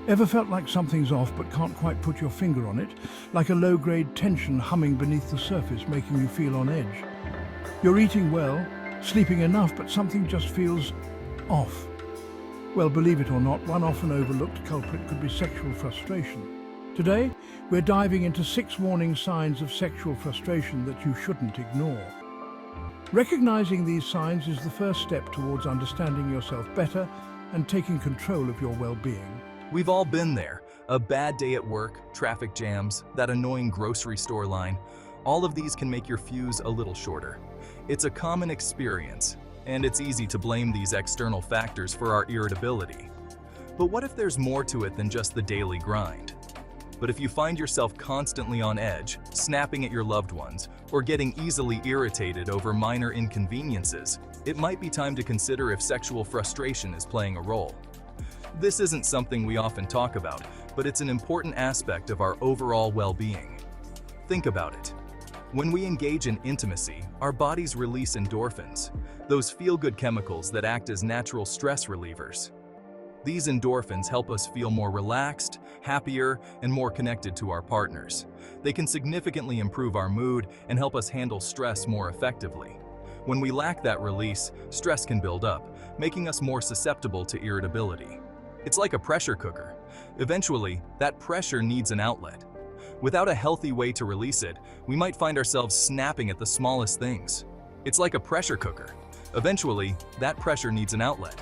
Ever felt like something's off but can't quite put your finger on it? Like a low-grade tension humming beneath the surface, making you feel on edge? You're eating well, sleeping enough, but something just feels off. Well, believe it or not, one often overlooked culprit could be sexual frustration. Today, we're diving into 6 warning signs of sexual frustration that you shouldn't ignore. Recognizing these signs is the first step towards understanding yourself better and taking control of your well-being. We've all been there. A bad day at work, traffic jams, that annoying grocery store line. All of these can make your fuse a little shorter. It's a common experience, and it's easy to blame these external factors for our irritability. But what if there's more to it than just the daily grind? But if you find yourself constantly on edge, snapping at your loved ones, or getting easily irritated over minor inconveniences, it might be time to consider if sexual frustration is playing a role. This isn't something we often talk about, but it's an important aspect of our overall well-being. Think about it. When we engage in intimacy, our bodies release endorphins, those feel-good chemicals that act as natural stress relievers. These endorphins help us feel more relaxed, happier, and more connected to our partners. They can significantly improve our mood and help us handle stress more effectively. When we lack that release, stress can build up, making us more susceptible to irritability. It's like a pressure cooker. Eventually, that pressure needs an outlet. Without a healthy way to release it, we might find ourselves snapping at the smallest things. It's like a pressure cooker. Eventually, that pressure needs an outlet.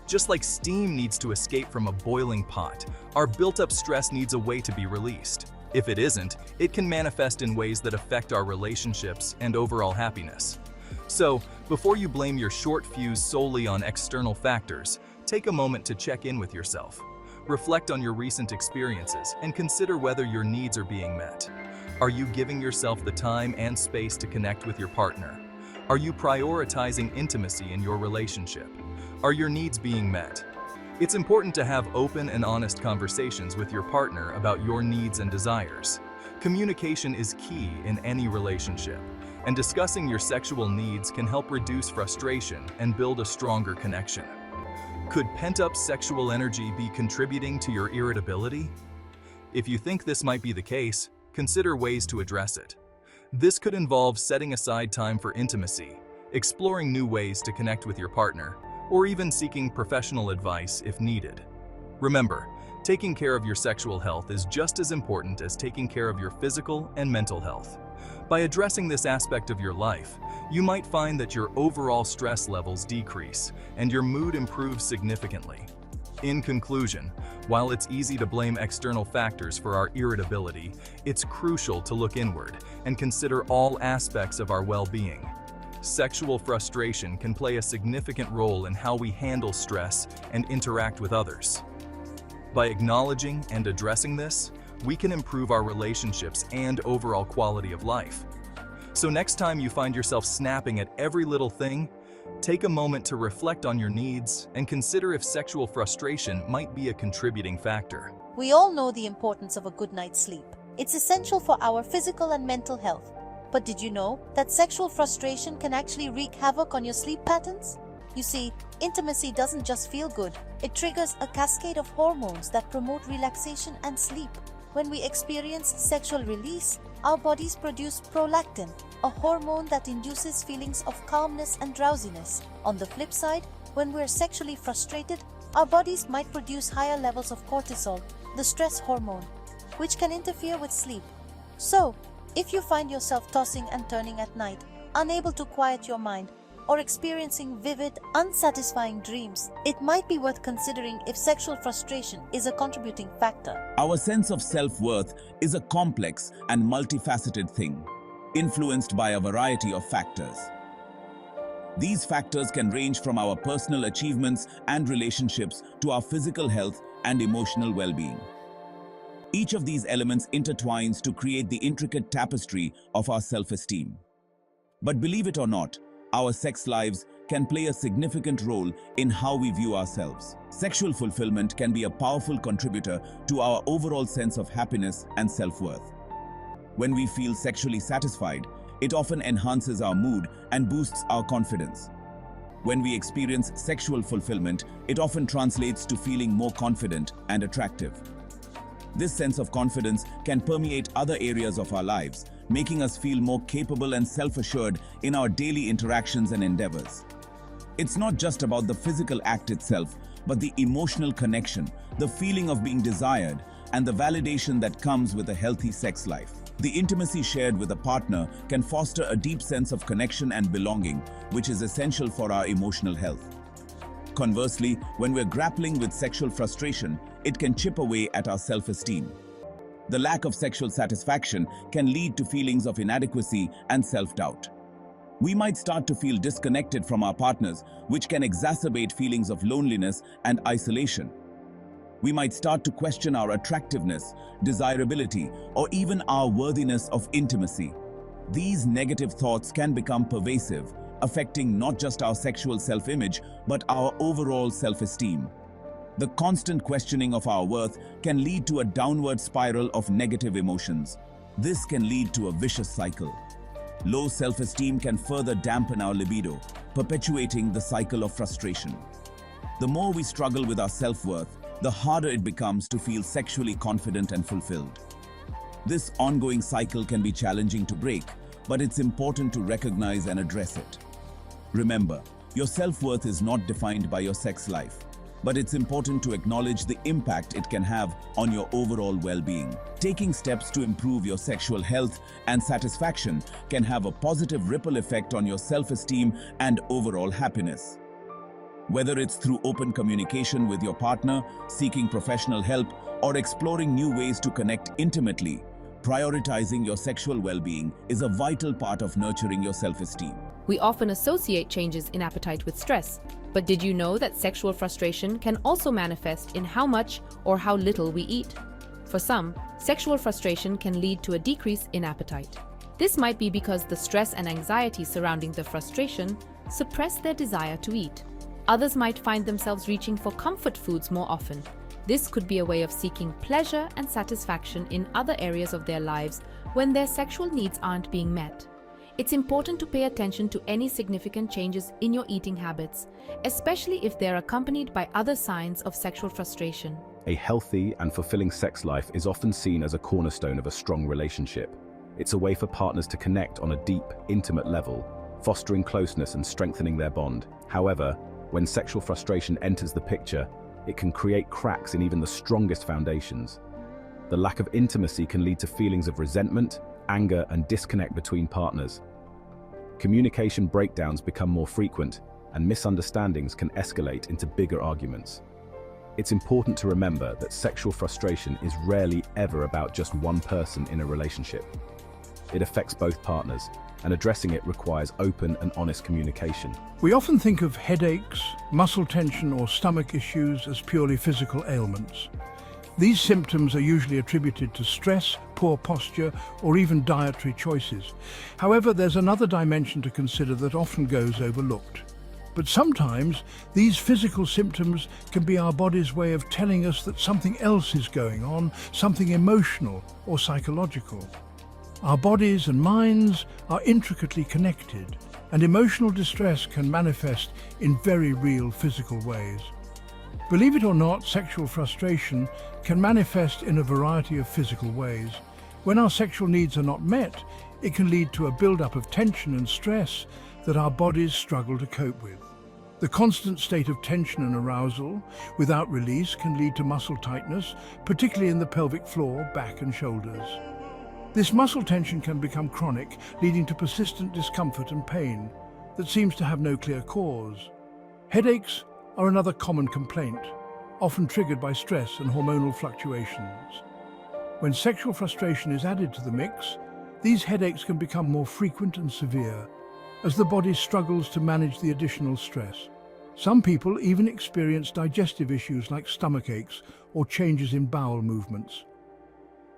Just like steam needs to escape from a boiling pot, our built-up stress needs a way to be released. If it isn't, it can manifest in ways that affect our relationships and overall happiness. So, before you blame your short fuse solely on external factors, take a moment to check in with yourself. Reflect on your recent experiences and consider whether your needs are being met. Are you giving yourself the time and space to connect with your partner? Are you prioritizing intimacy in your relationship? Are your needs being met? It's important to have open and honest conversations with your partner about your needs and desires. Communication is key in any relationship, and discussing your sexual needs can help reduce frustration and build a stronger connection. Could pent-up sexual energy be contributing to your irritability? If you think this might be the case, consider ways to address it. This could involve setting aside time for intimacy, exploring new ways to connect with your partner, or even seeking professional advice if needed. Remember, taking care of your sexual health is just as important as taking care of your physical and mental health. By addressing this aspect of your life, you might find that your overall stress levels decrease and your mood improves significantly. In conclusion, while it's easy to blame external factors for our irritability, it's crucial to look inward and consider all aspects of our well-being. Sexual frustration can play a significant role in how we handle stress and interact with others. By acknowledging and addressing this, we can improve our relationships and overall quality of life. So next time you find yourself snapping at every little thing, take a moment to reflect on your needs and consider if sexual frustration might be a contributing factor. We all know the importance of a good night's sleep. It's essential for our physical and mental health. But did you know that sexual frustration can actually wreak havoc on your sleep patterns? You see, intimacy doesn't just feel good, it triggers a cascade of hormones that promote relaxation and sleep. When we experience sexual release, our bodies produce prolactin, a hormone that induces feelings of calmness and drowsiness. On the flip side, when we're sexually frustrated, our bodies might produce higher levels of cortisol, the stress hormone, which can interfere with sleep. So, if you find yourself tossing and turning at night, unable to quiet your mind, or experiencing vivid, unsatisfying dreams, it might be worth considering if sexual frustration is a contributing factor. Our sense of self-worth is a complex and multifaceted thing, influenced by a variety of factors. These factors can range from our personal achievements and relationships to our physical health and emotional well-being. Each of these elements intertwines to create the intricate tapestry of our self-esteem. But believe it or not, our sex lives can play a significant role in how we view ourselves. Sexual fulfillment can be a powerful contributor to our overall sense of happiness and self-worth. When we feel sexually satisfied, it often enhances our mood and boosts our confidence. When we experience sexual fulfillment, it often translates to feeling more confident and attractive. This sense of confidence can permeate other areas of our lives, making us feel more capable and self-assured in our daily interactions and endeavors. It's not just about the physical act itself, but the emotional connection, the feeling of being desired, and the validation that comes with a healthy sex life. The intimacy shared with a partner can foster a deep sense of connection and belonging, which is essential for our emotional health. Conversely, when we're grappling with sexual frustration, it can chip away at our self-esteem. The lack of sexual satisfaction can lead to feelings of inadequacy and self-doubt. We might start to feel disconnected from our partners, which can exacerbate feelings of loneliness and isolation. We might start to question our attractiveness, desirability, or even our worthiness of intimacy. These negative thoughts can become pervasive, affecting not just our sexual self-image, but our overall self-esteem. The constant questioning of our worth can lead to a downward spiral of negative emotions. This can lead to a vicious cycle. Low self-esteem can further dampen our libido, perpetuating the cycle of frustration. The more we struggle with our self-worth, the harder it becomes to feel sexually confident and fulfilled. This ongoing cycle can be challenging to break, but it's important to recognize and address it. Remember, your self-worth is not defined by your sex life, but it's important to acknowledge the impact it can have on your overall well-being. Taking steps to improve your sexual health and satisfaction can have a positive ripple effect on your self-esteem and overall happiness. Whether it's through open communication with your partner, seeking professional help, or exploring new ways to connect intimately, prioritizing your sexual well-being is a vital part of nurturing your self-esteem. We often associate changes in appetite with stress, but did you know that sexual frustration can also manifest in how much or how little we eat? For some, sexual frustration can lead to a decrease in appetite. This might be because the stress and anxiety surrounding the frustration suppress their desire to eat. Others might find themselves reaching for comfort foods more often. This could be a way of seeking pleasure and satisfaction in other areas of their lives when their sexual needs aren't being met. It's important to pay attention to any significant changes in your eating habits, especially if they're accompanied by other signs of sexual frustration. A healthy and fulfilling sex life is often seen as a cornerstone of a strong relationship. It's a way for partners to connect on a deep, intimate level, fostering closeness and strengthening their bond. However, when sexual frustration enters the picture, it can create cracks in even the strongest foundations. The lack of intimacy can lead to feelings of resentment, anger, and disconnect between partners. Communication breakdowns become more frequent, and misunderstandings can escalate into bigger arguments. It's important to remember that sexual frustration is rarely ever about just one person in a relationship. It affects both partners, and addressing it requires open and honest communication. We often think of headaches, muscle tension, or stomach issues as purely physical ailments. These symptoms are usually attributed to stress, poor posture, or even dietary choices. However, there's another dimension to consider that often goes overlooked. But sometimes, these physical symptoms can be our body's way of telling us that something else is going on, something emotional or psychological. Our bodies and minds are intricately connected, and emotional distress can manifest in very real physical ways. Believe it or not, sexual frustration can manifest in a variety of physical ways. When our sexual needs are not met, it can lead to a buildup of tension and stress that our bodies struggle to cope with. The constant state of tension and arousal without release can lead to muscle tightness, particularly in the pelvic floor, back and shoulders. This muscle tension can become chronic, leading to persistent discomfort and pain that seems to have no clear cause. Headaches are another common complaint, often triggered by stress and hormonal fluctuations. When sexual frustration is added to the mix, these headaches can become more frequent and severe as the body struggles to manage the additional stress. Some people even experience digestive issues like stomach aches or changes in bowel movements.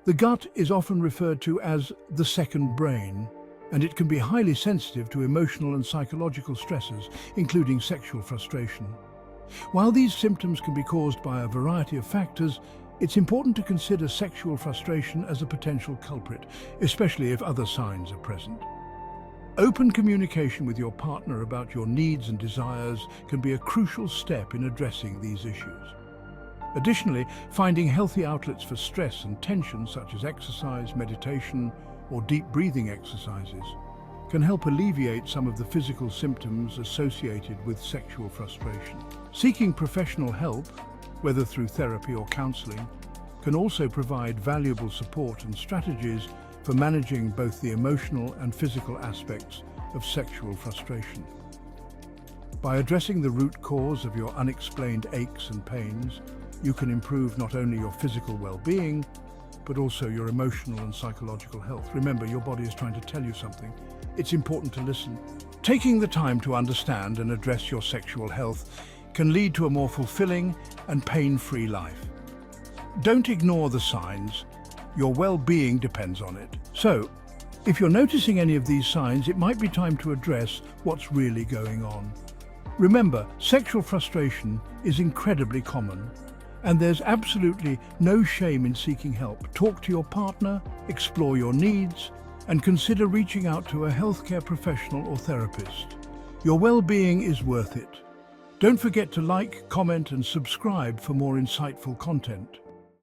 The gut is often referred to as the second brain, and it can be highly sensitive to emotional and psychological stresses, including sexual frustration. While these symptoms can be caused by a variety of factors, it's important to consider sexual frustration as a potential culprit, especially if other signs are present. Open communication with your partner about your needs and desires can be a crucial step in addressing these issues. Additionally, finding healthy outlets for stress and tension, such as exercise, meditation, or deep breathing exercises, can help alleviate some of the physical symptoms associated with sexual frustration. Seeking professional help, whether through therapy or counseling, can also provide valuable support and strategies for managing both the emotional and physical aspects of sexual frustration. By addressing the root cause of your unexplained aches and pains, you can improve not only your physical well-being, but also your emotional and psychological health. Remember, your body is trying to tell you something. It's important to listen. Taking the time to understand and address your sexual health can lead to a more fulfilling and pain-free life. Don't ignore the signs. Your well-being depends on it. So, if you're noticing any of these signs, it might be time to address what's really going on. Remember, sexual frustration is incredibly common, and there's absolutely no shame in seeking help. Talk to your partner, explore your needs, and consider reaching out to a healthcare professional or therapist. Your well-being is worth it. Don't forget to like, comment, and subscribe for more insightful content.